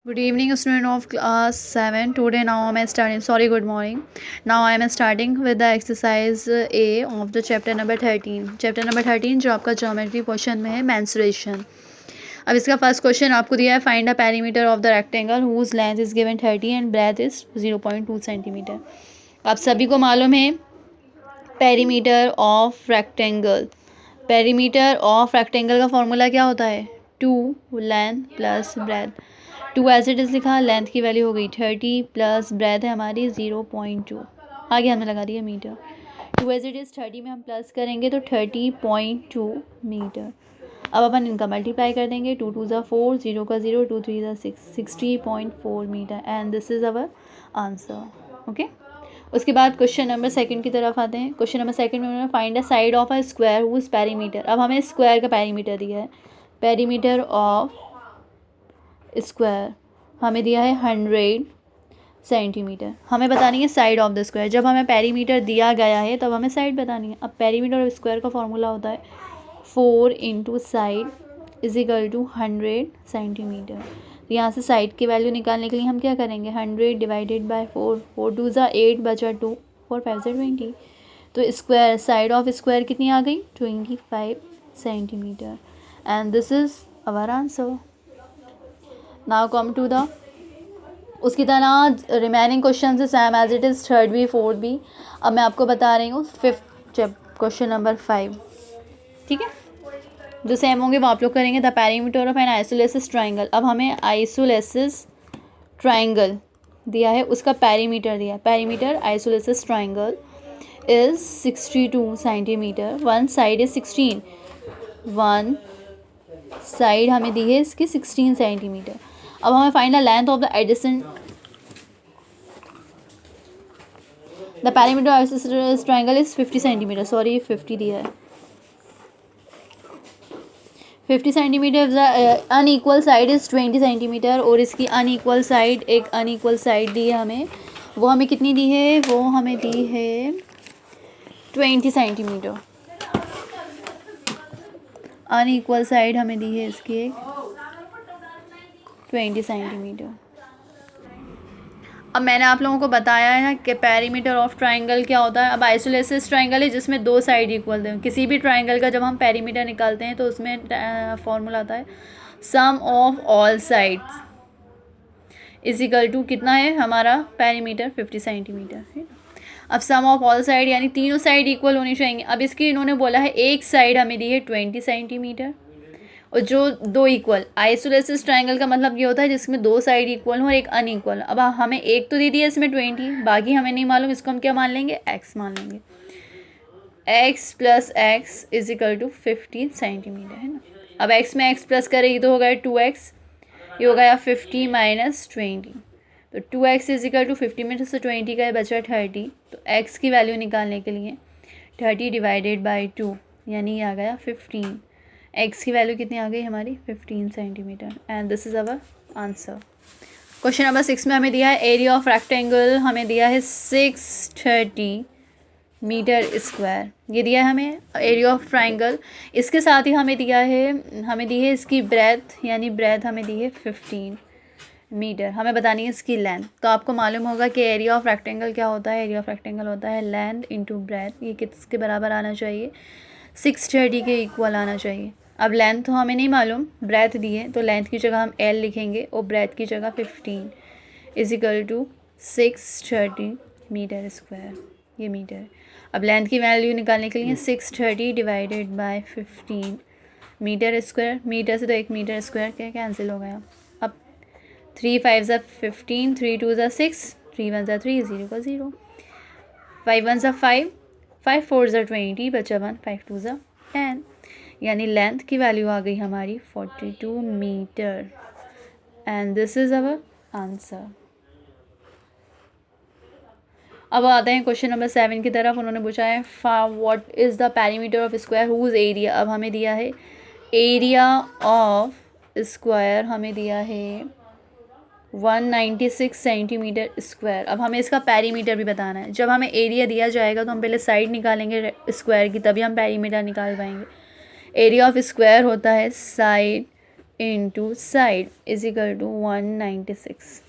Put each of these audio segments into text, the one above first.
Good evening, student of class 7. Today now I am starting. Sorry, good morning. Now I am starting with the exercise A of the chapter number 13. Chapter number 13 जो आपका geometry portion में है mensuration. अब इसका first question आपको दिया है find the perimeter of the rectangle whose length is given 30 and breadth is 0.2 centimetre. आप सभी को मालूम है perimeter of rectangle. Perimeter of rectangle का फॉर्मूला क्या होता है? 2 length plus breadth. 2 as it is लिखा, लेंथ की वैल्यू हो गई 30 प्लस ब्रेथ है हमारी 0.2. आगे हमने लगा दिया मीटर. 2 एज इट इज़ 30 में हम प्लस करेंगे तो 30.2 मीटर. अब अपन इनका मल्टीप्लाई कर देंगे. 2 2 ज़ा 4, 0 का 0, 2 3 ज़ा 6, 60.4 metre and this is our answer. Okay. उसके बाद क्वेश्चन नंबर सेकंड की तरफ आते हैं. क्वेश्चन नंबर सेकंड में उन्होंने find the side of a square whose perimeter. अब हमें स्क्वायर का पेरीमीटर दिया है. पेरीमीटर ऑफ स्क्वायर हमें दिया है 100 सेंटीमीटर. हमें बतानी है साइड ऑफ द स्क्वायर. जब हमें पेरीमीटर दिया गया है तब हमें साइड बतानी है. अब पेरीमीटर ऑफ स्क्वायर का फॉर्मूला होता है 4 into side is equal to 100 centimetre. यहाँ से साइड की वैल्यू निकालने के लिए हम क्या करेंगे? 100 डिवाइडेड बाय 4. 4 2 ज़ा 8 बचा 2, 4 5 ज़ा 20. तो स्क्वायर साइड ऑफ स्क्वायर कितनी आ गई? 25 centimetre and this is our answer. Now come to the उसकी तरह रिमेनिंग क्वेश्चन से same as it is third B fourth B. अब मैं आपको बता रही हूँ फिफ्थ क्वेश्चन नंबर 5. ठीक है, जो सेम होंगे वो आप लोग करेंगे. The perimeter of an isosceles triangle. अब हमें आइसोलेसिस ट्राइंगल दिया है, उसका पेरीमीटर दिया है. Perimeter isosceles triangle is 62 centimetre. One side is 16. One side हमें दी है इसकी 16 सेंटीमीटर. अब हमें find the length of the adjacent. The perimeter of isosceles triangle is 50 centimetre. Sorry, 50 दिया है. 50 centimetre. Unequal side is 20 centimetre और इसकी अनइक्वल साइड, एक अनइक्वल साइड दी है हमें. वो हमें कितनी दी है? वो हमें दी है 20 सेंटीमीटर. अनइक्वल साइड हमें दी है इसकी एक 20 सेंटीमीटर. अब मैंने आप लोगों को बताया है कि पेरीमीटर ऑफ ट्राइंगल क्या होता है. अब आइसोलेसिस ट्राइंगल है जिसमें दो साइड इक्वल हैं. किसी भी ट्राइंगल का जब हम पेरीमीटर निकालते हैं तो उसमें फॉर्मूला आता है sum of all sides is equal to कितना है हमारा पेरीमीटर? 50 सेंटीमीटर है. अब सम ऑफ ऑल साइड यानी तीनों साइड इक्वल होनी चाहिए. अब इसकी इन्होंने बोला है एक साइड हमें दी है 20 सेंटीमीटर और जो दो इक्वल. आइसोलेसिस ट्राइंगल का मतलब ये होता है जिसमें दो साइड इक्वल हो और एक अनइक्वल. अब हमें एक तो दे दी है इसमें 20, बाकी हमें नहीं मालूम. इसको हम क्या मान लेंगे? x मान लेंगे. x plus x is equal to 50 centimetre है ना. अब x में x प्लस करेगी तो हो गया 2x. ये हो गया 50 माइनस 20. तो 2x इज इक्वल टू 50 में से 20 का बचा 30. तो x की वैल्यू निकालने के लिए 30 डिवाइडेड बाई 2 यानी ये आ गया 15. x की वैल्यू कितनी आ गई हमारी? 15 centimetre and this is our answer. Question number 6 में हमें दिया है एरिया ऑफ रेक्टेंगल. हमें दिया है 630 मीटर स्क्वायर. ये दिया है हमें एरिया ऑफ ट्राइंगल. इसके साथ ही हमें दी है इसकी ब्रेथ, यानी ब्रेथ हमें दी है 15 मीटर. हमें बतानी है इसकी लेंथ. तो आपको मालूम होगा कि एरिया ऑफ रेक्टेंगल क्या होता है. एरिया ऑफ रेक्टेंगल होता है लेंथ इंटू ब्रेथ. ये किसके बराबर आना चाहिए? 630 के इक्वल आना चाहिए. अब लेंथ तो हमें नहीं मालूम, ब्रेथ दी है तो लेंथ की जगह हम L लिखेंगे और ब्रेथ की जगह 15 is equal to 630 metre square. ये मीटर. अब लेंथ की वैल्यू निकालने के लिए 630 divided by 15 metre square. Metre से तो एक मीटर स्क्वायर क्या कैंसिल हो गया. अब 3 5 ज़ा 15, 3 2 ज़ा 6, 3 1 ज़ा 3, 0 का 0, 5 1 ज़ा 5, 5 4 ज़ा 20 बचा 1, 5 2 ज़ा 10. यानी लेंथ की वैल्यू आ गई हमारी 42 metre and this is our answer. अब आते हैं क्वेश्चन नंबर 7 की तरफ. उन्होंने पूछा है what is the perimeter of square whose area. अब हमें दिया है एरिया ऑफ स्क्वायर हमें दिया है 196 सेंटीमीटर स्क्वायर. अब हमें इसका पेरीमीटर भी बताना है. जब हमें एरिया दिया जाएगा तो हम पहले साइड निकालेंगे स्क्वायर की, तभी हम पेरीमीटर निकाल पाएंगे. एरिया ऑफ स्क्वायर होता है side into side is equal to 196।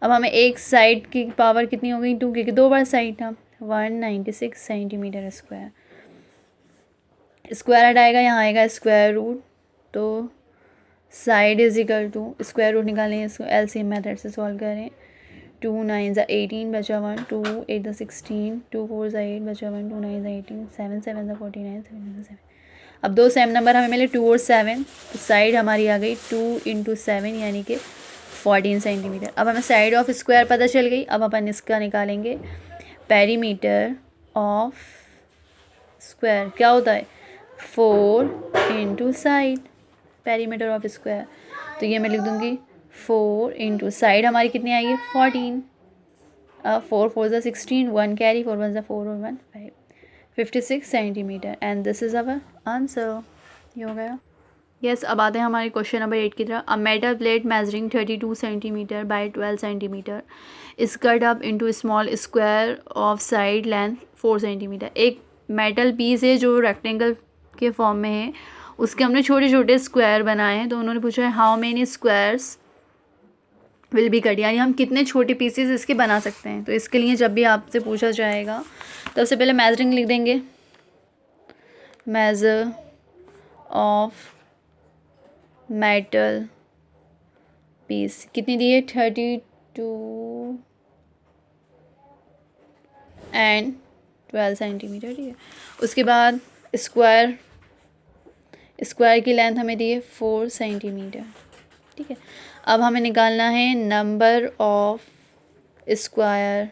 अब हमें एक साइड की पावर कितनी हो गई 2, क्योंकि 2 बार साइड था। 196 सेंटीमीटर स्क्वायर। स्क्वायर हटाएगा, यहाँ आएगा स्क्वायर रूट, तो side is equal to square root निकालें, इसको एलसीएम मेथड से सॉल्व करें। 2 9 ज़ा 18 बचा 1, 2 8 ज़ा 16, 2 4 ज़ा 8 बचा 1, 2 9 ज़ा 18, 7 7 ज़ा 49, 7 7। अब दो सेम नंबर हमें मिले 2 और 7, तो साइड हमारी आ गई 2 इंटू 7 यानी कि 14 सेंटीमीटर। अब हमें साइड ऑफ स्क्वायर पता चल गई। अब अपन इसका निकालेंगे पेरीमीटर ऑफ स्क्वायर। क्या होता है 4 into side, perimeter of square. तो ये मैं लिख दूंगी 4 इंटू साइड हमारी कितनी आएगी 14। अब 4 4 ज़ा 16, 1 कैरी, 4 1 ज़ा 4 और 1 5, 56 centimetre. And this is our answer. ये हो गया। यस, अब आते हैं हमारे क्वेश्चन नंबर 8 की तरफ। A metal plate measuring 32 centimetre bye 12 centimetre is cut up into small square of side length 4 centimetre. एक मेटल पीस है जो रेक्टेंगल के फॉर्म में है, उसके हमने छोटे छोटे स्क्वायर बनाए हैं। तो उन्होंने पूछा है how many squares will be cut, यानी हम कितने छोटे पीसेस इसके बना सकते हैं। तो इसके लिए जब भी आपसे पूछा जाएगा तो सबसे पहले मेजरिंग लिख देंगे, मेजर ऑफ मेटल पीस कितनी दी है 32 एंड 12 सेंटीमीटर दी है। उसके बाद स्क्वायर, स्क्वायर की लेंथ हमें दी है 4 सेंटीमीटर। ठीक है, अब हमें निकालना है नंबर ऑफ स्क्वायर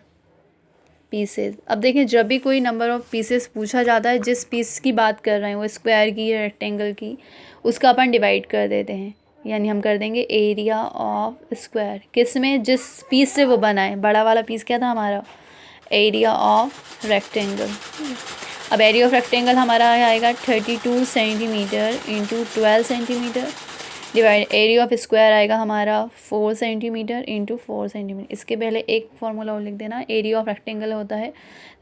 पीसेस। अब देखें, जब भी कोई नंबर ऑफ पीसेस पूछा जाता है, जिस पीस की बात कर रहे हैं वो स्क्वायर की या रेक्टेंगल की, उसका अपन डिवाइड कर देते हैं। यानी हम कर देंगे एरिया ऑफ स्क्वायर, किस में, जिस पीस से वो बना है। बड़ा वाला पीस क्या था हमारा, एरिया ऑफ रेक्टेंगल। अब एरिया ऑफ रेक्टेंगल हमारा आएगा 32 centimetre into 12 centimetre divide area of square आएगा हमारा 4 सेंटीमीटर इंटू 4 सेंटीमीटर। इसके पहले एक फार्मूला और लिख देना, एरिया ऑफ रेक्टेंगल होता है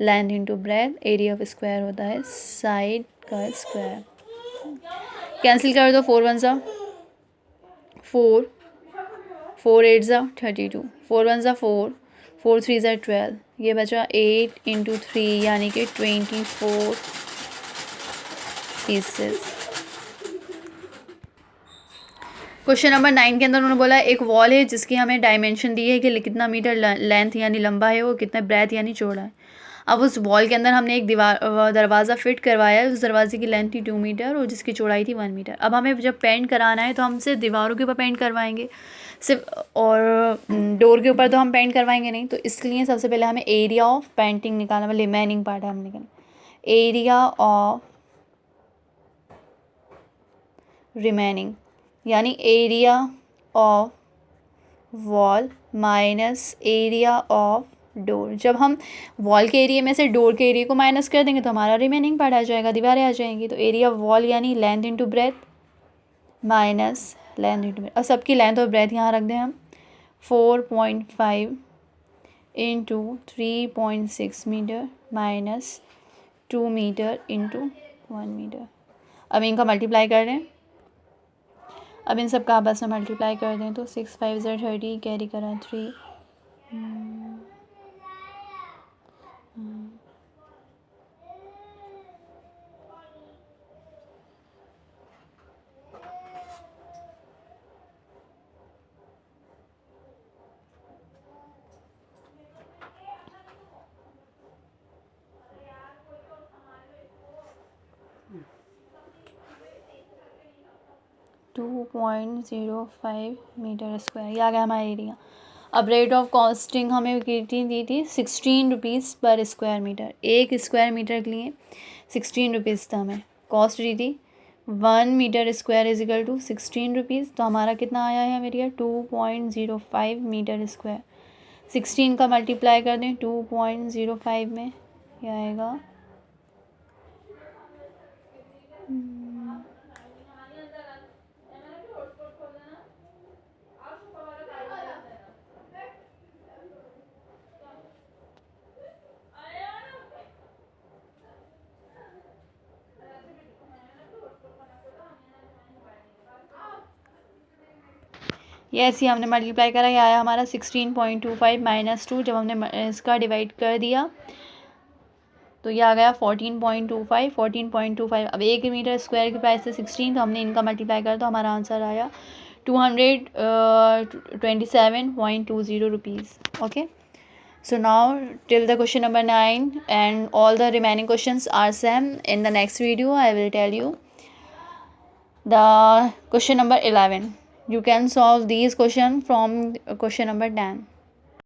length into breadth, area of square होता है साइड का स्क्वायर। कैंसिल कर दो, 4 1 ज़ा 4, 4 8 ज़ा 32, 4 1 ज़ा 4, 4 3 ज़ा 12, ये बचा 8 इंटू 3 यानी कि 24 पीसेस। क्वेश्चन नंबर 9 के अंदर उन्होंने बोला एक वॉल है जिसकी हमें डायमेंशन दी है कि कितना मीटर लेंथ यानी लंबा है, वो कितना ब्रेथ यानी चौड़ा है। अब उस वॉल के अंदर हमने एक दरवाज़ा फिट करवाया है। उस दरवाजे की लेंथ थी 2 मीटर और जिसकी चौड़ाई थी 1 मीटर। अब हमें जब पेंट कराना है तो हम सिर्फ दीवारों के ऊपर पेंट करवाएंगे सिर्फ, और डोर के ऊपर तो हम पेंट करवाएंगे नहीं। तो इसलिए सबसे पहले हमें एरिया ऑफ पेंटिंग निकालना, मतलब रिमेनिंग पार्ट है हमने निकालना, एरिया ऑफ रिमेनिंग यानी area of wall minus area of door. जब हम वॉल के एरिया में से डोर के एरिया को माइनस कर देंगे तो हमारा रिमेनिंग पार्ट आ जाएगा, दीवारें आ जाएंगी। तो एरिया ऑफ वॉल यानी length into breadth minus length into breadth. और सबकी लेंथ और ब्रेथ यहाँ रख दें हम, 4.5 into 3.6 metre minus 2 metre into 1 metre. अब इनका मल्टीप्लाई कर दें, अब इन सब का आपस में मल्टीप्लाई कर दें तो 6 5 ज़ा 30, कैरी करा 3, 2.05 मीटर स्क्वायर। ये आ गया हमारा एरिया। अब रेट ऑफ कॉस्टिंग हमें कितनी दी थी 16 रुपीज़ पर स्क्वायर मीटर। एक स्क्वायर मीटर के लिए 16 रुपीज़ था हमें कॉस्ट दी थी। 1 metre square is equal to 16 rupees. तो हमारा कितना आया है एरिया 2.05 मीटर स्क्वायर। 16 का मल्टीप्लाई कर दें 2.05 में, ये आएगा 2 ये ऐसे ही हमने मल्टीप्लाई करा, ये आया हमारा 16.25 माइनस 2। जब हमने इसका डिवाइड कर दिया तो ये आ गया 14.25। 14.25 अब 1 मीटर स्क्वायर की प्राइस है 16, तो हमने इनका मल्टीप्लाई करा तो हमारा आंसर आया 227.20 rupees. Okay, so now till the question number 9 and all the remaining questions are same. In the next video I will tell you the question number 11. You can solve these questions from question number 10.